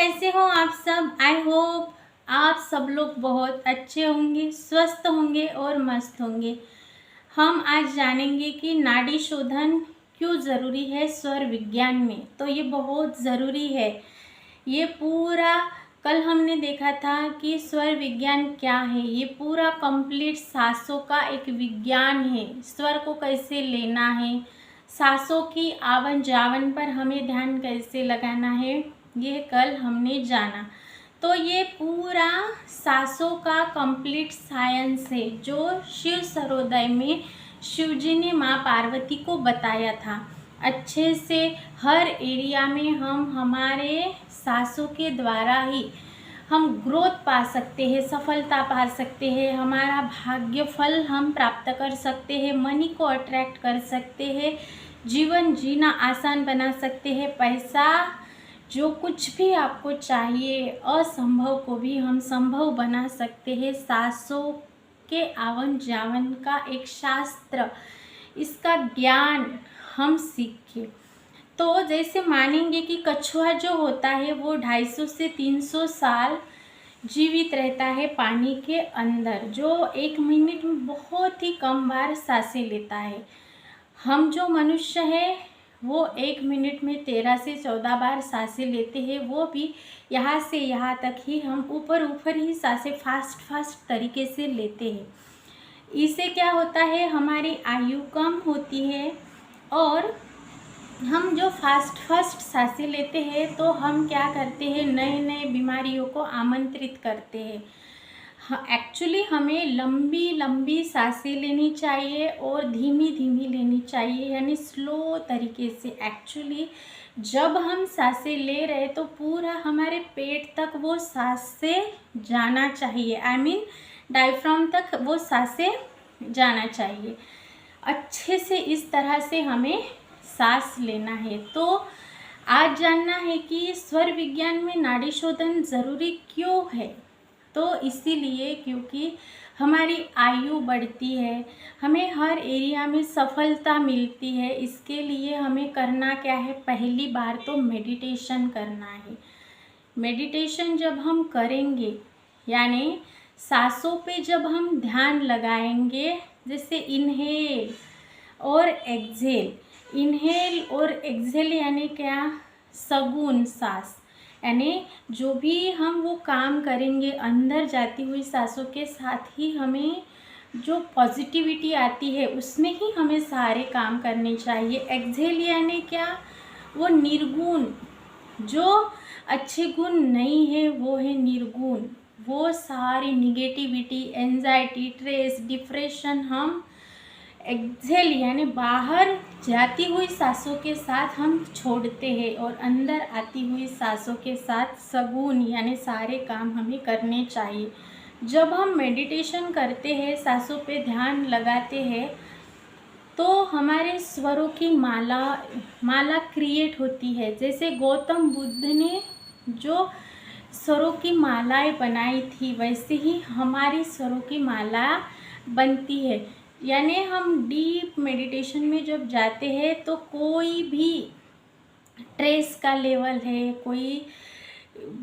कैसे हो आप सब। आई होप आप सब लोग बहुत अच्छे होंगे, स्वस्थ होंगे और मस्त होंगे। हम आज जानेंगे कि नाड़ी शोधन क्यों ज़रूरी है स्वर विज्ञान में। तो ये बहुत ज़रूरी है। ये पूरा कल हमने देखा था कि स्वर विज्ञान क्या है। ये पूरा कंप्लीट सांसों का एक विज्ञान है। स्वर को कैसे लेना है, सांसों की आवन जावन पर हमें ध्यान कैसे लगाना है, ये कल हमने जाना। तो ये पूरा सांसों का कंप्लीट साइंस है जो शिव सरोदय में शिव जी ने माँ पार्वती को बताया था। अच्छे से हर एरिया में हम हमारे सांसों के द्वारा ही हम ग्रोथ पा सकते हैं, सफलता पा सकते हैं, हमारा भाग्य फल हम प्राप्त कर सकते हैं, मनी को अट्रैक्ट कर सकते हैं, जीवन जीना आसान बना सकते हैं, पैसा जो कुछ भी आपको चाहिए, असंभव को भी हम संभव बना सकते हैं। सांसों के आवन जावन का एक शास्त्र, इसका ज्ञान हम सीखें तो जैसे मानेंगे कि कछुआ जो होता है वो 250 से 300 साल जीवित रहता है पानी के अंदर, जो 1 मिनट में बहुत ही कम बार सांसें लेता है। हम जो मनुष्य है वो 1 मिनट में 13 से 14 बार सांसें लेते हैं, वो भी यहाँ से यहाँ तक ही हम ऊपर ऊपर ही सांसें फास्ट तरीके से लेते हैं। इससे क्या होता है, हमारी आयु कम होती है और हम जो फास्ट सांसें लेते हैं तो हम क्या करते हैं, नए नए बीमारियों को आमंत्रित करते हैं। एक्चुअली हमें लंबी लंबी सांसें लेनी चाहिए और धीमी धीमी लेनी चाहिए, यानी स्लो तरीके से। एक्चुअली जब हम सांसें ले रहे तो पूरा हमारे पेट तक वो सांसें जाना चाहिए, आई मीन डायफ्राम तक वो सांसें जाना चाहिए। अच्छे से इस तरह से हमें सांस लेना है। तो आज जानना है कि स्वर विज्ञान में नाड़ी शोधन ज़रूरी क्यों है। तो इसीलिए क्योंकि हमारी आयु बढ़ती है, हमें हर एरिया में सफलता मिलती है। इसके लिए हमें करना क्या है, पहली बार तो मेडिटेशन करना है। मेडिटेशन जब हम करेंगे यानी सांसों पे जब हम ध्यान लगाएंगे, जैसे इनहेल और एक्सहेल, इनहेल और एक्सहेल यानी क्या, सगुन सांस, यानी जो भी हम वो काम करेंगे अंदर जाती हुई सांसों के साथ ही हमें जो पॉजिटिविटी आती है उसमें ही हमें सारे काम करने चाहिए। एक्सहेल यानी क्या, वो निर्गुण, जो अच्छे गुण नहीं है वो है निर्गुण। वो सारी निगेटिविटी, एंजाइटी, स्ट्रेस, डिप्रेशन हम एक्सहेल यानी बाहर जाती हुई सांसों के साथ हम छोड़ते हैं और अंदर आती हुई सांसों के साथ सगुन यानी सारे काम हमें करने चाहिए। जब हम मेडिटेशन करते हैं, सांसों पे ध्यान लगाते हैं, तो हमारे स्वरों की माला क्रिएट होती है। जैसे गौतम बुद्ध ने जो स्वरों की मालाएं बनाई थी, वैसे ही हमारी स्वरों की माला बनती है। यानी हम डीप मेडिटेशन में जब जाते हैं तो कोई भी स्ट्रेस का लेवल है, कोई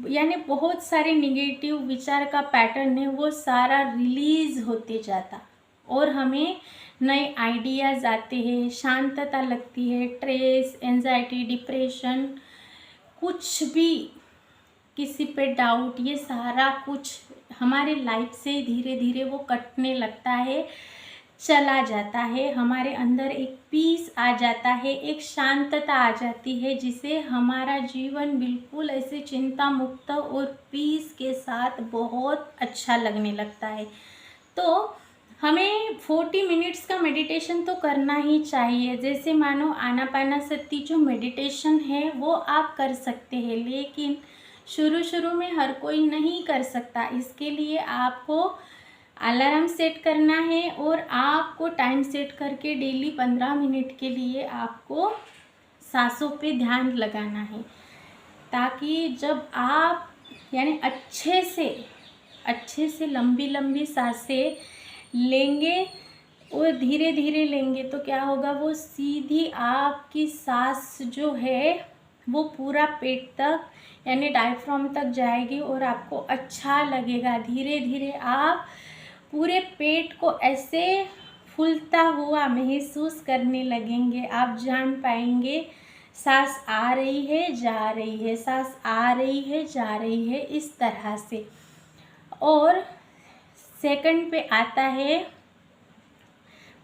यानी बहुत सारे निगेटिव विचार का पैटर्न है, वो सारा रिलीज़ होते जाता और हमें नए आइडियाज़ आते हैं, शांतता लगती है। स्ट्रेस, एंजाइटी, डिप्रेशन, कुछ भी, किसी पे डाउट, ये सारा कुछ हमारे लाइफ से धीरे धीरे वो कटने लगता है, चला जाता है। हमारे अंदर एक पीस आ जाता है, एक शांतता आ जाती है, जिसे हमारा जीवन बिल्कुल ऐसे चिंता मुक्त और पीस के साथ बहुत अच्छा लगने लगता है। तो हमें 40 मिनट्स का मेडिटेशन तो करना ही चाहिए। जैसे मानो आनापानासती जो मेडिटेशन है वो आप कर सकते हैं, लेकिन शुरू में हर कोई नहीं कर सकता। इसके लिए आपको अलार्म सेट करना है और आपको टाइम सेट करके डेली 15 मिनट के लिए आपको सांसों पे ध्यान लगाना है, ताकि जब आप यानी अच्छे से लंबी लंबी सांसें लेंगे और धीरे धीरे लेंगे तो क्या होगा, वो सीधी आपकी सांस जो है वो पूरा पेट तक यानी डायफ्राम तक जाएगी और आपको अच्छा लगेगा। धीरे धीरे आप पूरे पेट को ऐसे फूलता हुआ महसूस करने लगेंगे। आप जान पाएंगे सांस आ रही है, जा रही है, सांस आ रही है, जा रही है, इस तरह से। और सेकंड पे आता है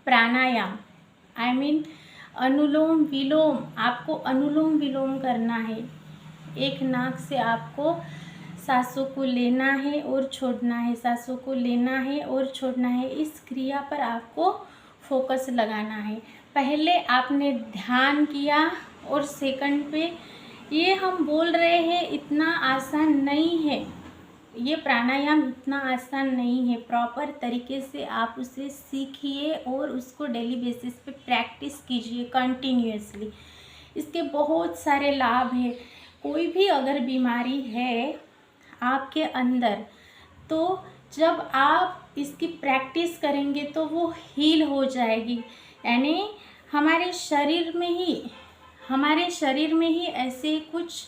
प्राणायाम, आई मीन अनुलोम विलोम। आपको अनुलोम विलोम करना है। एक नाक से आपको सांसों को लेना है और छोड़ना है, सांसों को लेना है और छोड़ना है। इस क्रिया पर आपको फोकस लगाना है। पहले आपने ध्यान किया और सेकंड पे ये हम बोल रहे हैं, इतना आसान नहीं है। ये प्राणायाम इतना आसान नहीं है। प्रॉपर तरीके से आप उसे सीखिए और उसको डेली बेसिस पे प्रैक्टिस कीजिए कंटिन्यूअसली। इसके बहुत सारे लाभ हैं। कोई भी अगर बीमारी है आपके अंदर, तो जब आप इसकी प्रैक्टिस करेंगे तो वो हील हो जाएगी। यानी हमारे शरीर में ही ऐसे कुछ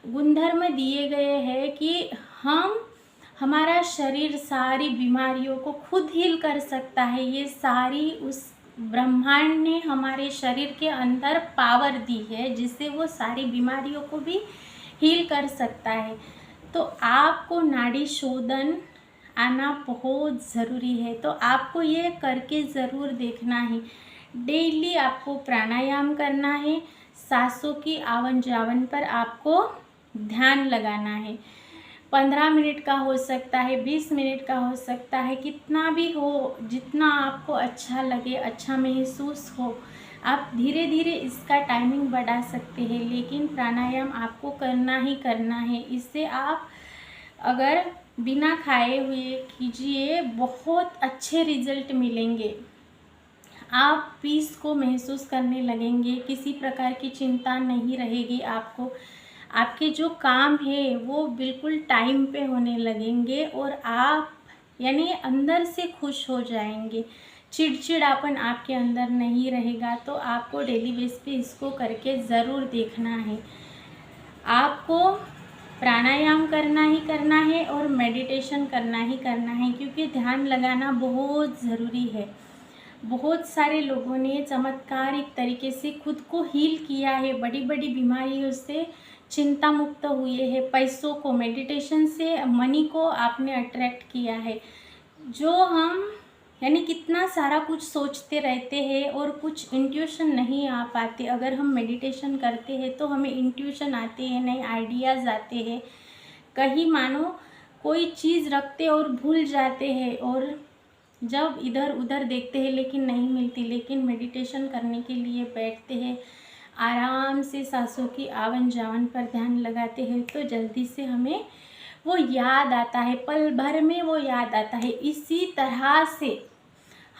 गुणधर्म दिए गए हैं कि हमारा शरीर सारी बीमारियों को खुद हील कर सकता है। ये सारी उस ब्रह्मांड ने हमारे शरीर के अंदर पावर दी है जिससे वो सारी बीमारियों को भी हील कर सकता है। तो आपको नाड़ी शोधन आना बहुत ज़रूरी है। तो आपको ये करके ज़रूर देखना है। डेली आपको प्राणायाम करना है। सांसों की आवन जावन पर आपको ध्यान लगाना है। 15 मिनट का हो सकता है, 20 मिनट का हो सकता है, कितना भी हो, जितना आपको अच्छा लगे, अच्छा महसूस हो। आप धीरे धीरे इसका टाइमिंग बढ़ा सकते हैं, लेकिन प्राणायाम आपको करना ही करना है। इससे आप अगर बिना खाए हुए कीजिए, बहुत अच्छे रिजल्ट मिलेंगे। आप पीस को महसूस करने लगेंगे, किसी प्रकार की चिंता नहीं रहेगी आपको। आपके जो काम है वो बिल्कुल टाइम पे होने लगेंगे और आप यानी अंदर से खुश हो जाएंगे। चिड़चिड़ापन आपके अंदर नहीं रहेगा। तो आपको डेली बेस पे इसको करके ज़रूर देखना है। आपको प्राणायाम करना ही करना है और मेडिटेशन करना ही करना है, क्योंकि ध्यान लगाना बहुत ज़रूरी है। बहुत सारे लोगों ने चमत्कारिक तरीके से खुद को हील किया है, बड़ी बड़ी बीमारियों से चिंता मुक्त हुए हैं। पैसों को, मेडिटेशन से मनी को आपने अट्रैक्ट किया है। जो हम यानी कितना सारा कुछ सोचते रहते हैं और कुछ इंट्यूशन नहीं आ पाते। अगर हम मेडिटेशन करते हैं तो हमें इंट्यूशन आते हैं, नए आइडियाज़ आते हैं। कहीं मानो कोई चीज़ रखते और भूल जाते हैं और जब इधर उधर देखते हैं लेकिन नहीं मिलती। लेकिन मेडिटेशन करने के लिए बैठते हैं, आराम से सांसों की आवन जावन पर ध्यान लगाते हैं तो जल्दी से हमें वो याद आता है, पल भर में वो याद आता है। इसी तरह से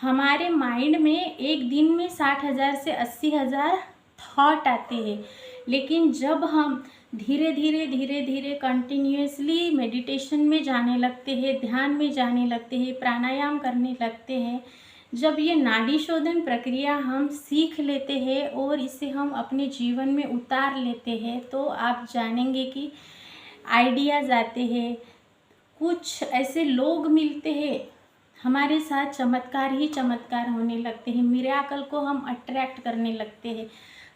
हमारे माइंड में एक दिन में 60,000 से 80,000 थॉट आते हैं। लेकिन जब हम धीरे धीरे कंटिन्यूअसली मेडिटेशन में जाने लगते हैं, ध्यान में जाने लगते हैं, प्राणायाम करने लगते हैं, जब ये नाड़ी शोधन प्रक्रिया हम सीख लेते हैं और इसे हम अपने जीवन में उतार लेते हैं, तो आप जानेंगे कि आइडियाज़ आते हैं, कुछ ऐसे लोग मिलते हैं, हमारे साथ चमत्कार ही चमत्कार होने लगते हैं। मिरेकल को हम अट्रैक्ट करने लगते हैं।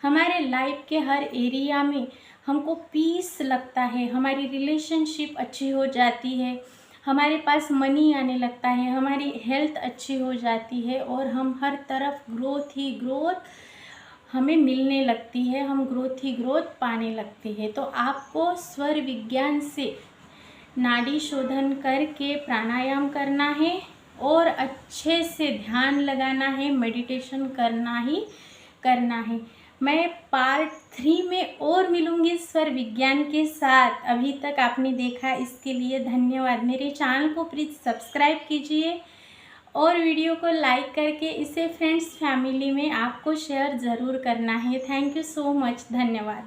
हमारे लाइफ के हर एरिया में हमको पीस लगता है, हमारी रिलेशनशिप अच्छी हो जाती है, हमारे पास मनी आने लगता है, हमारी हेल्थ अच्छी हो जाती है और हम हर तरफ ग्रोथ ही ग्रोथ हमें मिलने लगती है, हम ग्रोथ ही ग्रोथ पाने लगते हैं। तो आपको स्वर विज्ञान से नाड़ी शोधन करके प्राणायाम करना है और अच्छे से ध्यान लगाना है, मेडिटेशन करना ही करना है। मैं पार्ट 3 में और मिलूँगी स्वर विज्ञान के साथ। अभी तक आपने देखा इसके लिए धन्यवाद। मेरे चैनल को प्लीज़ सब्सक्राइब कीजिए और वीडियो को लाइक करके इसे फ्रेंड्स फैमिली में आपको शेयर ज़रूर करना है। Thank you so much. धन्यवाद।